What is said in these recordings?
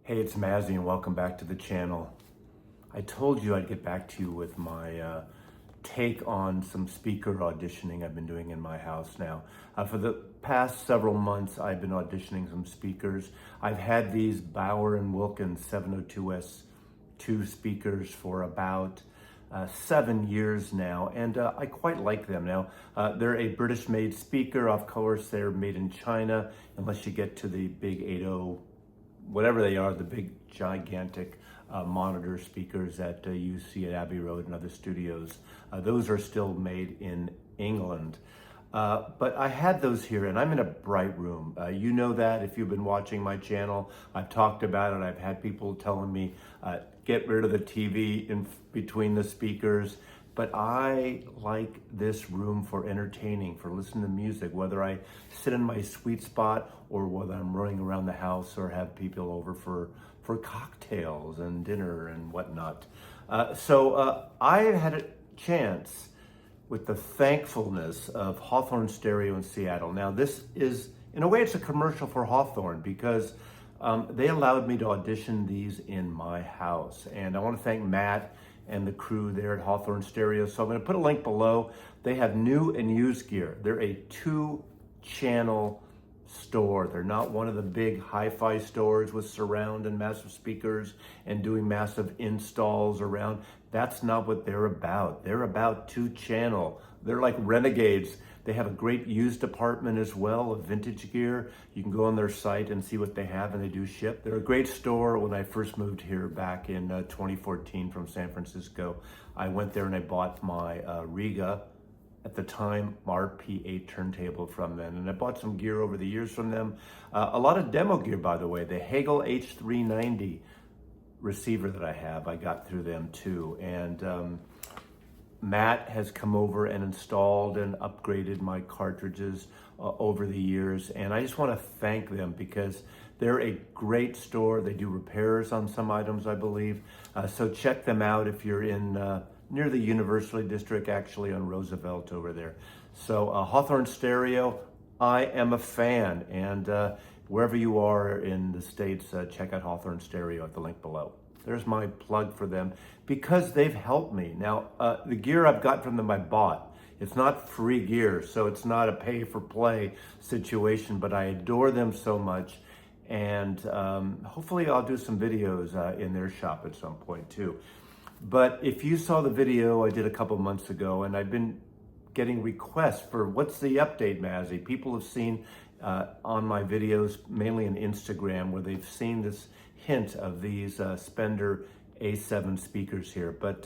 Hey, it's Mazzy and welcome back to the channel. I told you I'd get back to you with my take on some speaker auditioning I've been doing in my house now. For the past several months, I've been auditioning some speakers. I've had these Bauer & Wilkins 7.2s 2 speakers for about 7 years now, and I quite like them now. They're a British-made speaker. Of course, they're made in China, unless you get to the big 8.0 whatever they are, the big gigantic monitor speakers that you see at Abbey Road and other studios. Those are still made in England. But I had those here and I'm in a bright room. You know that if you've been watching my channel. I've talked about it. I've had people telling me, get rid of the TV in between the speakers. But I like this room for entertaining, for listening to music, whether I sit in my sweet spot or whether I'm running around the house or have people over for cocktails and dinner and whatnot. I had a chance with the thankfulness of Hawthorne Stereo in Seattle. Now this is, in a way, it's a commercial for Hawthorne because they allowed me to audition these in my house. And I want to thank Matt and the crew there at Hawthorne Stereo. So I'm going to put a link below. They have new and used gear. They're a 2-channel store. They're not one of the big hi-fi stores with surround and massive speakers and doing massive installs around. That's not what they're about. They're about 2-channel. They're like renegades. They have a great used department as well of vintage gear. You can go on their site and see what they have, and they do ship. They're a great store. When I first moved here back in 2014 from San Francisco, I went there and I bought my Riga, at the time, RP8 turntable from them. And I bought some gear over the years from them. A lot of demo gear, by the way. The Hagel H390 receiver that I have, I got through them too. And Matt has come over and installed and upgraded my cartridges over the years. And I just want to thank them because they're a great store. They do repairs on some items, I believe. So check them out if you're in near the University District, actually on Roosevelt over there. So Hawthorne Stereo, I am a fan. And wherever you are in the States, check out Hawthorne Stereo at the link below. There's my plug for them because they've helped me. Now, the gear I've got from them, I bought. It's not free gear, so it's not a pay for play situation, but I adore them so much. And hopefully I'll do some videos in their shop at some point too. But if you saw the video I did a couple months ago, and I've been getting requests for what's the update, Mazzy. People have seen on my videos, mainly on Instagram, where they've seen this hint of these Spendor A7 speakers here. But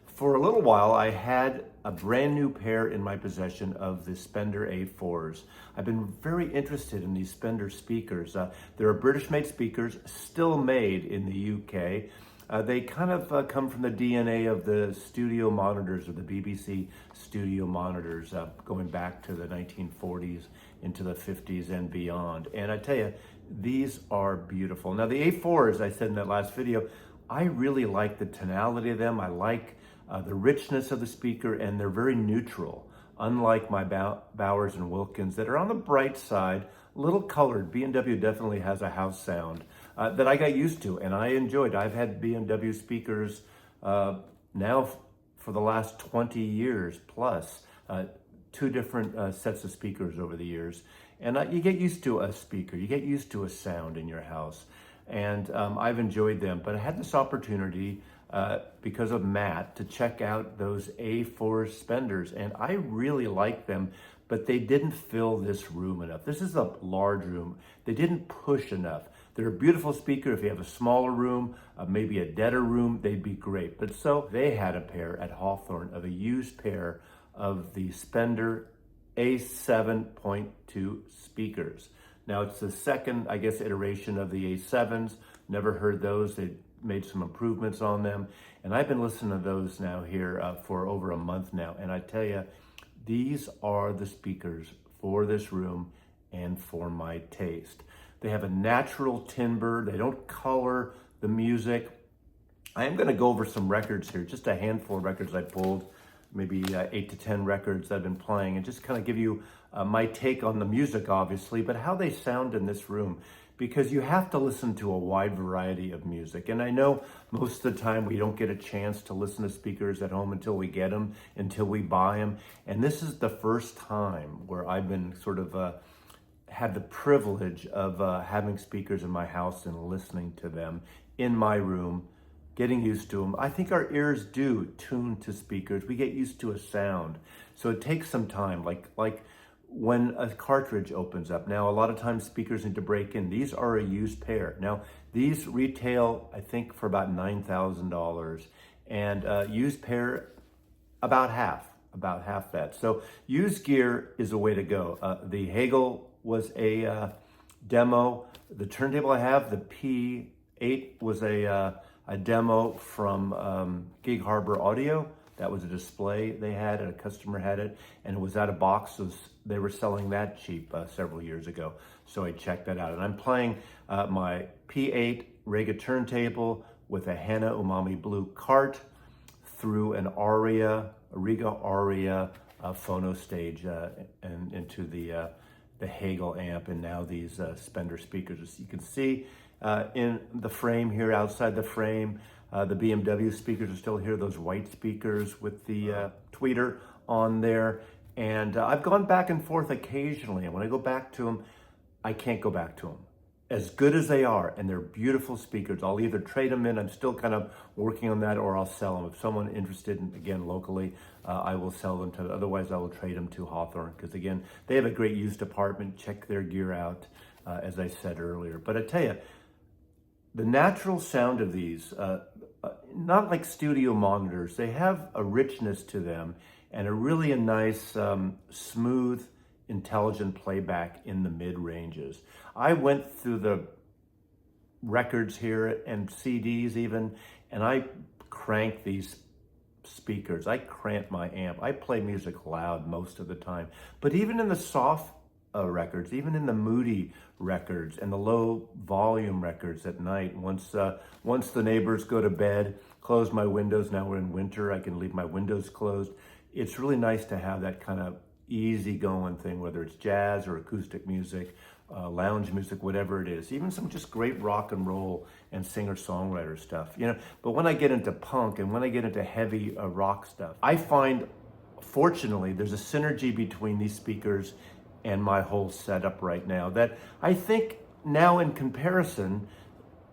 for a little while, I had a brand new pair in my possession of the Spendor A4s. I've been very interested in these Spendor speakers. They're British-made speakers, still made in the UK. They kind of come from the DNA of the studio monitors, or the BBC studio monitors, going back to the 1940s into the 50s and beyond. And I tell you, these are beautiful. Now the A4s, I said in that last video, I really like the tonality of them. I like the richness of the speaker, and they're very neutral. Unlike my Bowers and Wilkins that are on the bright side, a little colored. B&W definitely has a house sound that I got used to and I enjoyed. I've had B&W speakers now for the last 20 years plus, 2 different sets of speakers over the years. And you get used to a speaker, you get used to a sound in your house. And I've enjoyed them, but I had this opportunity because of Matt to check out those A4 Spendors, and I really like them, but they didn't fill this room enough. This is a large room. They didn't push enough. They're a beautiful speaker. If you have a smaller room, maybe a deader room, they'd be great. But so they had a pair at Hawthorne of a used pair of the Spendor A7.2 speakers. Now it's the second, I guess, iteration of the A7s. Never heard those. They made some improvements on them. And I've been listening to those now here for over a month now. And I tell you, these are the speakers for this room and for my taste. They have a natural timbre. They don't color the music. I am going to go over some records here, just a handful of records I pulled, maybe 8 to 10 records I've been playing, and just kind of give you my take on the music, obviously, but how they sound in this room. because you have to listen to a wide variety of music. And I know most of the time we don't get a chance to listen to speakers at home until we get them, until we buy them. And this is the first time where I've been sort of had the privilege of having speakers in my house and listening to them in my room, getting used to them. I think our ears do tune to speakers. We get used to a sound. So it takes some time, like when a cartridge opens up. Now, a lot of times speakers need to break in. These are a used pair. Now, these retail, I think, for about $9,000, and used pair about half that. So used gear is a way to go. The Hagel was a demo. The turntable I have, the P8, was a demo from Gig Harbor Audio. That was a display they had, and a customer had it, and it was out of box, so they were selling that cheap several years ago. So I checked that out. And I'm playing my P8 Rega turntable with a Hana Umami Blue cart through an Riga Aria phono stage and into the Hagel amp, and now these Spendor speakers. As you can see in the frame here, outside the frame, the BMW speakers are still here, those white speakers with the tweeter on there. And I've gone back and forth occasionally, and when I go back to them, I can't go back to them. As good as they are, and they're beautiful speakers, I'll either trade them in, I'm still kind of working on that, or I'll sell them. If someone interested in, again, locally, I will sell them to, otherwise I will trade them to Hawthorne, because again, they have a great used department. Check their gear out, as I said earlier. But I tell you, the natural sound of these, not like studio monitors, they have a richness to them and a nice, smooth, intelligent playback in the mid ranges. I went through the records here and CDs even, and I cranked these speakers. I cranked my amp. I play music loud most of the time, but even in the soft records, even in the moody records and the low volume records at night, once the neighbors go to bed, close my windows. Now we're in winter, I can leave my windows closed. It's really nice to have that kind of easygoing thing, whether it's jazz or acoustic music, lounge music, whatever it is, even some just great rock and roll and singer-songwriter stuff, you know. But when I get into punk and when I get into heavy rock stuff, I find, fortunately, there's a synergy between these speakers and my whole setup right now that I think now, in comparison,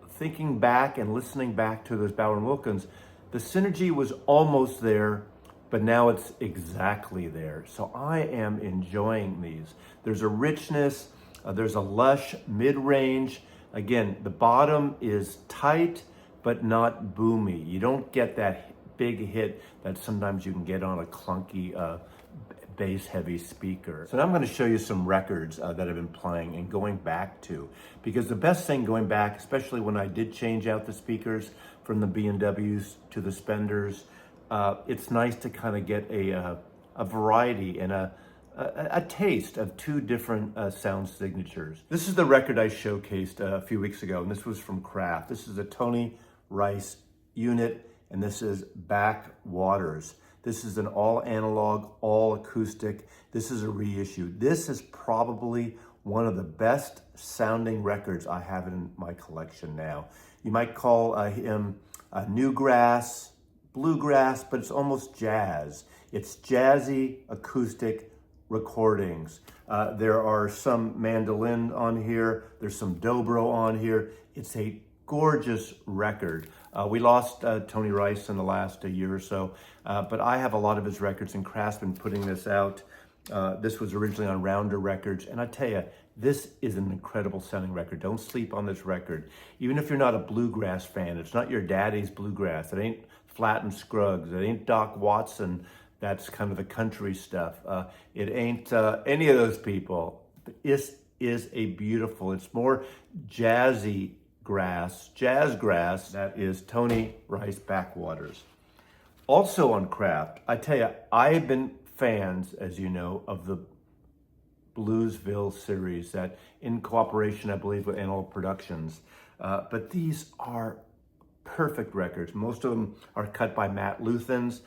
thinking back and listening back to those Bauer and Wilkins, the synergy was almost there, but now it's exactly there. So I am enjoying these. There's a richness, there's a lush mid-range. Again, the bottom is tight, but not boomy. You don't get that big hit that sometimes you can get on a clunky bass heavy speaker. So now I'm going to show you some records that I've been playing and going back to, because the best thing going back, especially when I did change out the speakers from the B&Ws to the Spendors, it's nice to kind of get a variety and a taste of two different sound signatures. This is the record I showcased a few weeks ago, and this was from Kraft. This is a Tony Rice unit, and this is Backwaters. This is an all analog, all acoustic. This is a reissue. This is probably one of the best sounding records I have in my collection now. You might call him newgrass, bluegrass, but it's almost jazz. It's jazzy acoustic recordings. There are some mandolin on here. There's some dobro on here. It's a gorgeous record. We lost Tony Rice in the last year or so, but I have a lot of his records, and Kraft's been putting this out. This was originally on Rounder Records, and I tell you, this is an incredible sounding record. Don't sleep on this record. Even if you're not a bluegrass fan, it's not your daddy's bluegrass. It ain't Flatt and Scruggs. It ain't Doc Watson. That's kind of the country stuff. It ain't any of those people. This is a beautiful, it's more jazzy jazz grass. That is Tony Rice Backwaters. Also on Kraft, I tell you, I've been fans, as you know, of the Bluesville series that in cooperation, I believe, with Analog Productions. But these are perfect records. Most of them are cut by Matt Luthans,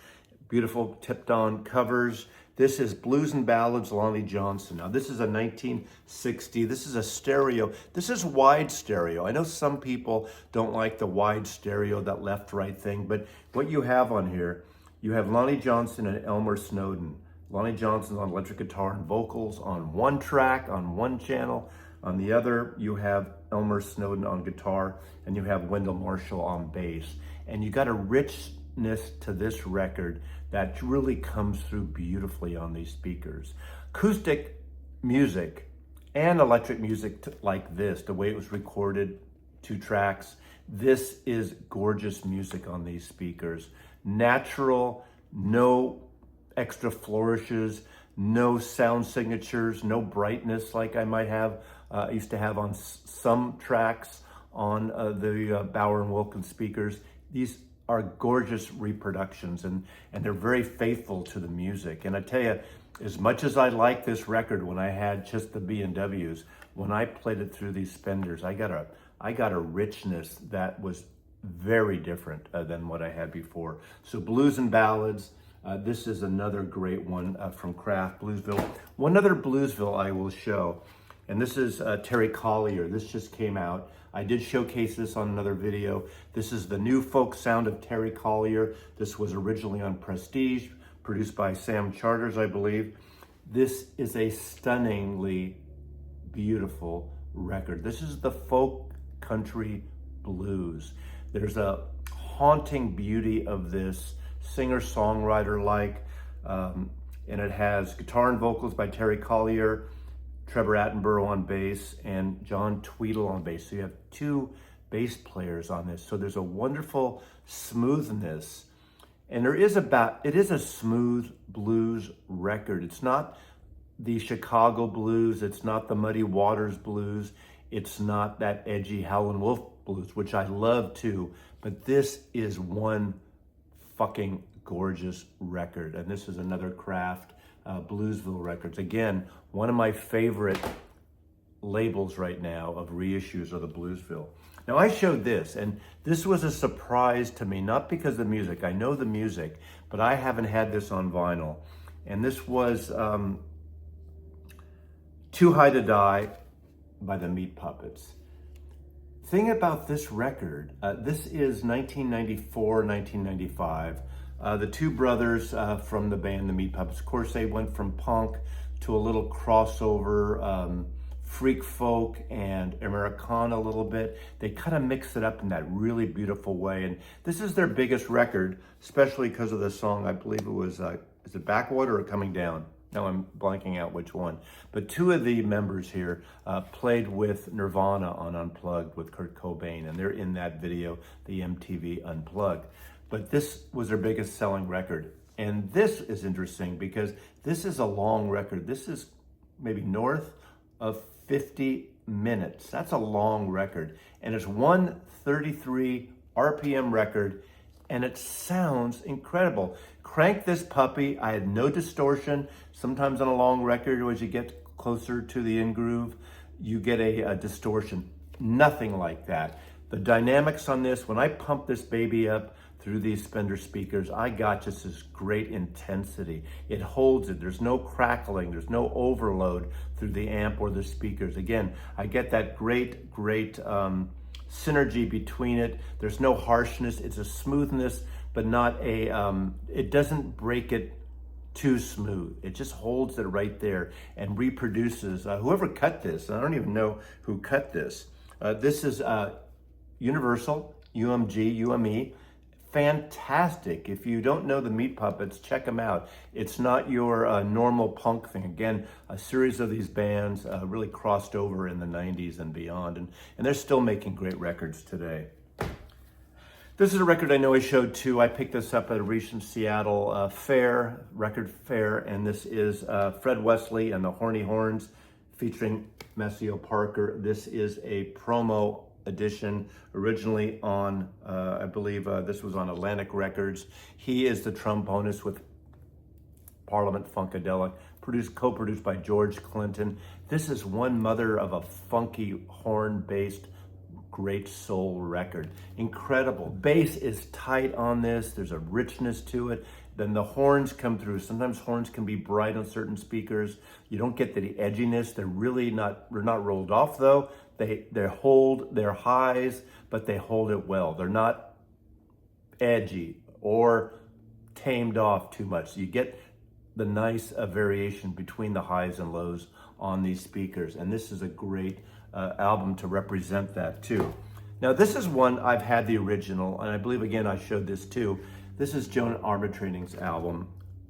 beautiful tipped on covers. This is Blues and Ballads, Lonnie Johnson. Now this is a 1960, this is a stereo. This is wide stereo. I know some people don't like the wide stereo, that left-right thing, but what you have on here, you have Lonnie Johnson and Elmer Snowden. Lonnie Johnson's on electric guitar and vocals on one track, on one channel. On the other, you have Elmer Snowden on guitar, and you have Wendell Marshall on bass. And you got a richness to this record that really comes through beautifully on these speakers. Acoustic music and electric music like this, the way it was recorded, 2 tracks, this is gorgeous music on these speakers. Natural, no extra flourishes, no sound signatures, no brightness like I might have, I used to have on some tracks on the Bauer and Wilkins speakers. These are gorgeous reproductions, and they're very faithful to the music. And I tell you, as much as I like this record when I had just the B&Ws, when I played it through these Spendors, I got a richness that was very different than what I had before. So Blues and Ballads, this is another great one from Kraft, Bluesville. One other Bluesville I will show, and this is Terry Collier. This just came out. I did showcase this on another video. This is the new folk sound of Terry Collier. This was originally on Prestige, produced by Sam Charters, I believe. This is a stunningly beautiful record. This is the folk country blues. There's a haunting beauty of this singer-songwriter-like, and it has guitar and vocals by Terry Collier, Trevor Attenborough on bass, and John Tweedle on bass. So you have 2 bass players on this. So there's a wonderful smoothness. And it is a smooth blues record. It's not the Chicago blues. It's not the Muddy Waters blues. It's not that edgy Howlin' Wolf blues, which I love too. But this is one fucking gorgeous record. And this is another Kraft Bluesville Records. Again, one of my favorite labels right now of reissues of the Bluesville. Now I showed this, and this was a surprise to me, not because of the music. I know the music, but I haven't had this on vinyl. And this was Too High to Die by the Meat Puppets. Thing about this record, this is 1994, 1995. The 2 brothers from the band, the Meat Puppets, of course, they went from punk to a little crossover, freak folk and Americana a little bit. They kind of mix it up in that really beautiful way. And this is their biggest record, especially because of the song, I believe it was, is it Backwater or Coming Down? Now I'm blanking out which one. But 2 of the members here played with Nirvana on Unplugged with Kurt Cobain, and they're in that video, the MTV Unplugged. But this was their biggest selling record. And this is interesting because this is a long record. This is maybe north of 50 minutes. That's a long record. And it's 133 RPM record, and it sounds incredible. Crank this puppy. I had no distortion. Sometimes on a long record, as you get closer to the in groove, you get a distortion. Nothing like that. The dynamics on this, when I pump this baby up through these Spendor speakers, I got just this great intensity. It holds it. There's no crackling. There's no overload through the amp or the speakers. Again, I get that great synergy between it. There's no harshness. It's a smoothness, but not a, it doesn't break it too smooth. It just holds it right there and reproduces. Whoever cut this, I don't even know who cut this. This is Universal, UMG, UME. Fantastic. If you don't know the Meat Puppets, check them out. It's not your normal punk thing. Again, a series of these bands really crossed over in the 90s and beyond, and they're still making great records today. This is a record I know I showed too. I picked this up at a recent Seattle record fair, and this is Fred Wesley and the Horny Horns featuring Maceo Parker. This is a promo edition, originally on, I believe this was on Atlantic Records. He is the trombonist with Parliament Funkadelic, co-produced by George Clinton. This is one mother of a funky horn-based great soul record. Incredible. Bass is tight on this. There's a richness to it. Then the horns come through. Sometimes horns can be bright on certain speakers. You don't get the edginess. They're not rolled off though. They hold their highs, but they hold it well. They're not edgy or tamed off too much. So you get the nice variation between the highs and lows on these speakers. And this is a great album to represent that too. Now this is one, I've had the original, and I believe again I showed this too. This is Joan Armatrading's album,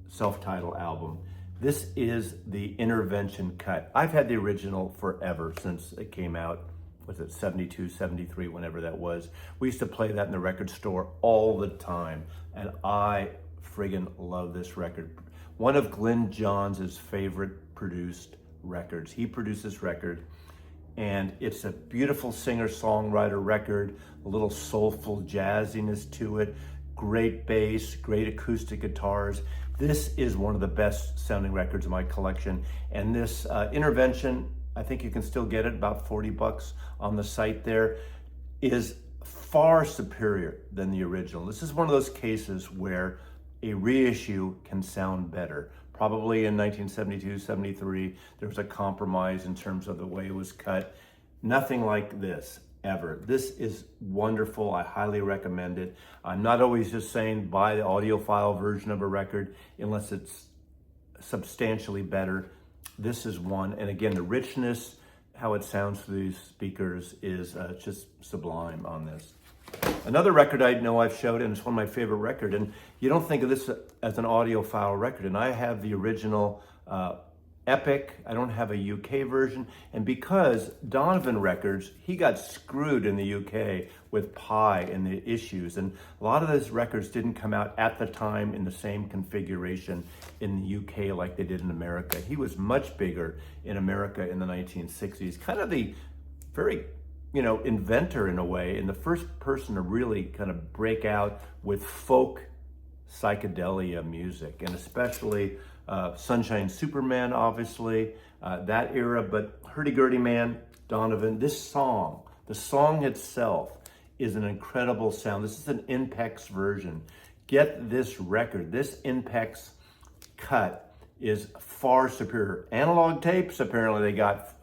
self-titled album. This is the Intervention cut. I've had the original forever since it came out. Was it 72, 73, whenever that was. We used to play that in the record store all the time, and I friggin' love this record. One of Glyn Johns' favorite produced records. He produced this record, and it's a beautiful singer-songwriter record, a little soulful jazziness to it, great bass, great acoustic guitars. This is one of the best sounding records in my collection. And this Intervention, I think you can still get it about 40 bucks on the site there, is far superior than the original. This is one of those cases where a reissue can sound better. Probably in 1972, 73, there was a compromise in terms of the way it was cut. Nothing like this, ever. This is wonderful. I highly recommend it. I'm not always just saying buy the audiophile version of a record unless it's substantially better. This is one. And again, the richness, how it sounds through these speakers is just sublime on this. Another record I know I've showed, and it's one of my favorite records, and you don't think of this as an audiophile record, and I have the original Epic. I don't have a UK version, and because Donovan Records, he got screwed in the UK with Pi and the issues, and a lot of those records didn't come out at the time in the same configuration in the UK like they did in America. He was much bigger in America in the 1960s, kind of the very inventor in a way, and the first person to really kind of break out with folk psychedelia music, and especially Sunshine Superman, obviously, that era, but Hurdy-Gurdy Man, Donovan, this song, the song itself is an incredible sound. This is an Impex version. Get this record. This Impex cut is far superior. Analog tapes, apparently they got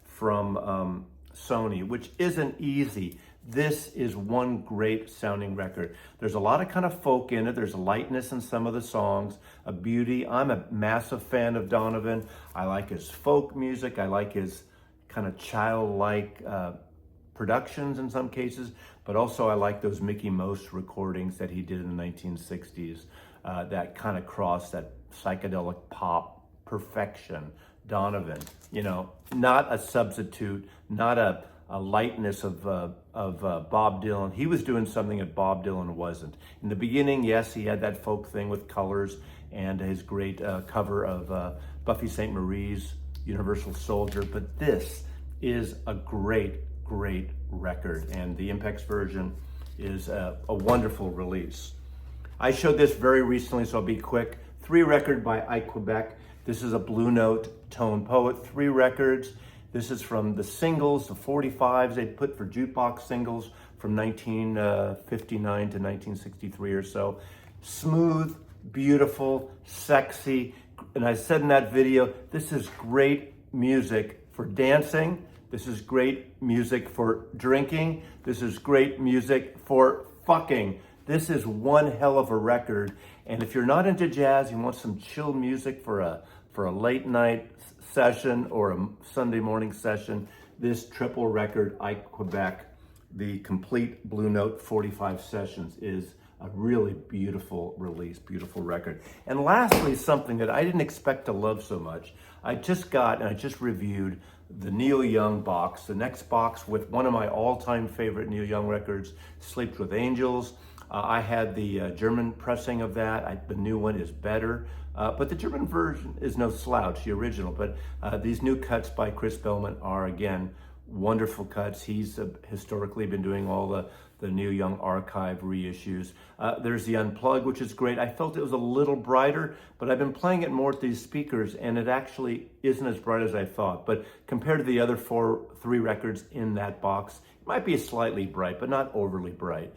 from Sony, which isn't easy. This is one great sounding record. There's a lot of kind of folk in it. There's lightness in some of the songs, a beauty. I'm a massive fan of Donovan. I like his folk music. I like his kind of childlike productions in some cases, but also I like those Mickey Most recordings that he did in the 1960s that kind of crossed that psychedelic pop perfection. Donovan, not a substitute, not a lightness of Bob Dylan. He was doing something that Bob Dylan wasn't. In the beginning, yes, he had that folk thing with colors and his great cover of Buffy St. Marie's Universal Soldier, but this is a great record, and the Impex version is a wonderful release. I showed this very recently, so I'll be quick. 3 record by Ike Quebec. This is a Blue Note Tone Poet, 3 records. This is from the singles, the 45s they put for jukebox singles from 1959 to 1963 or so. Smooth, beautiful, sexy. And I said in that video, this is great music for dancing. This is great music for drinking. This is great music for fucking. This is one hell of a record. And if you're not into jazz, you want some chill music for a late night session or a Sunday morning session, this triple record, Ike Quebec, the complete Blue Note 45 sessions, is a really beautiful release, beautiful record. And lastly, something that I didn't expect to love so much. I just reviewed the Neil Young box, the next box with one of my all-time favorite Neil Young records, Sleeps with Angels. I had the German pressing of that. The new one is better, but the German version is no slouch, the original. But these new cuts by Chris Bellman are, again, wonderful cuts. He's historically been doing all the Neil Young archive reissues. There's the Unplugged, which is great. I felt it was a little brighter, but I've been playing it more with these speakers, and it actually isn't as bright as I thought. But compared to the other 3 records in that box, it might be slightly bright, but not overly bright.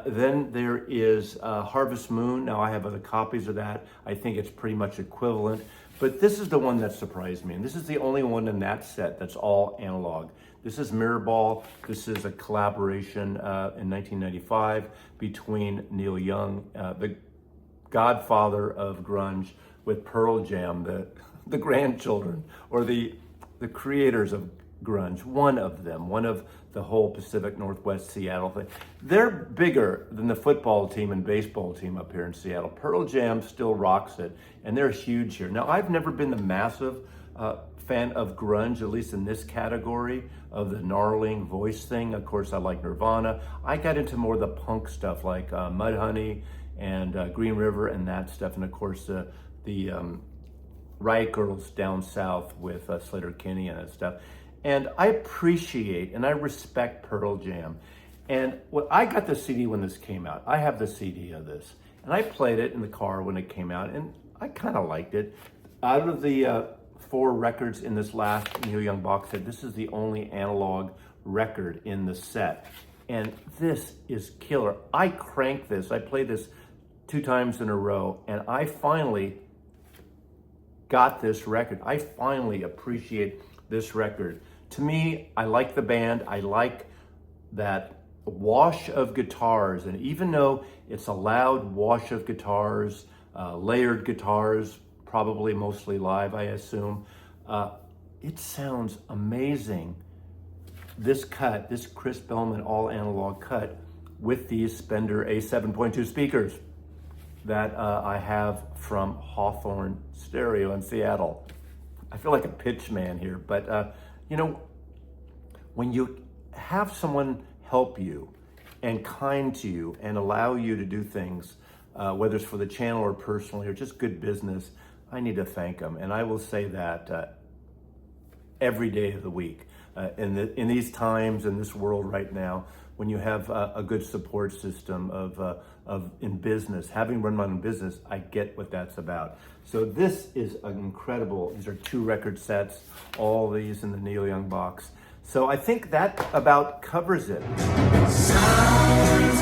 Then there is Harvest Moon. Now I have other copies of that. I think it's pretty much equivalent. But this is the one that surprised me. And this is the only one in that set that's all analog. This is Mirrorball. This is a collaboration in 1995 between Neil Young, the godfather of grunge, with Pearl Jam, the grandchildren, or the creators of grunge, one of them, one of the whole Pacific Northwest Seattle thing. They're bigger than the football team and baseball team up here in Seattle. Pearl Jam still rocks it, and they're huge here. Now, I've never been the massive fan of grunge, at least in this category of the gnarling voice thing. Of course, I like Nirvana. I got into more of the punk stuff like Mudhoney and Green River and that stuff, and of course the Riot Girls down south with Slater-Kinney and that stuff. And I appreciate and I respect Pearl Jam. And I got the CD when this came out. I have the CD of this. And I played it in the car when it came out, and I kind of liked it. Out of the 4 records in this last Neil Young box set, this is the only analog record in the set. And this is killer. I cranked this. I played this 2 times in a row, and I finally got this record. I finally appreciate this record. To me, I like the band. I like that wash of guitars. And even though it's a loud wash of guitars, layered guitars, probably mostly live, I assume, it sounds amazing. This cut, this Chris Bellman all analog cut with these Spendor A7.2 speakers that I have from Hawthorne Stereo in Seattle. I feel like a pitch man here, but you know, when you have someone help you and kind to you and allow you to do things, whether it's for the channel or personally or just good business, I need to thank them. And I will say that every day of the week. In these times, in this world right now, when you have a good support system of in business, having run my own business, I get what that's about. So this is an incredible, these are 2 record sets, all these in the Neil Young box. So I think that about covers it. Sometimes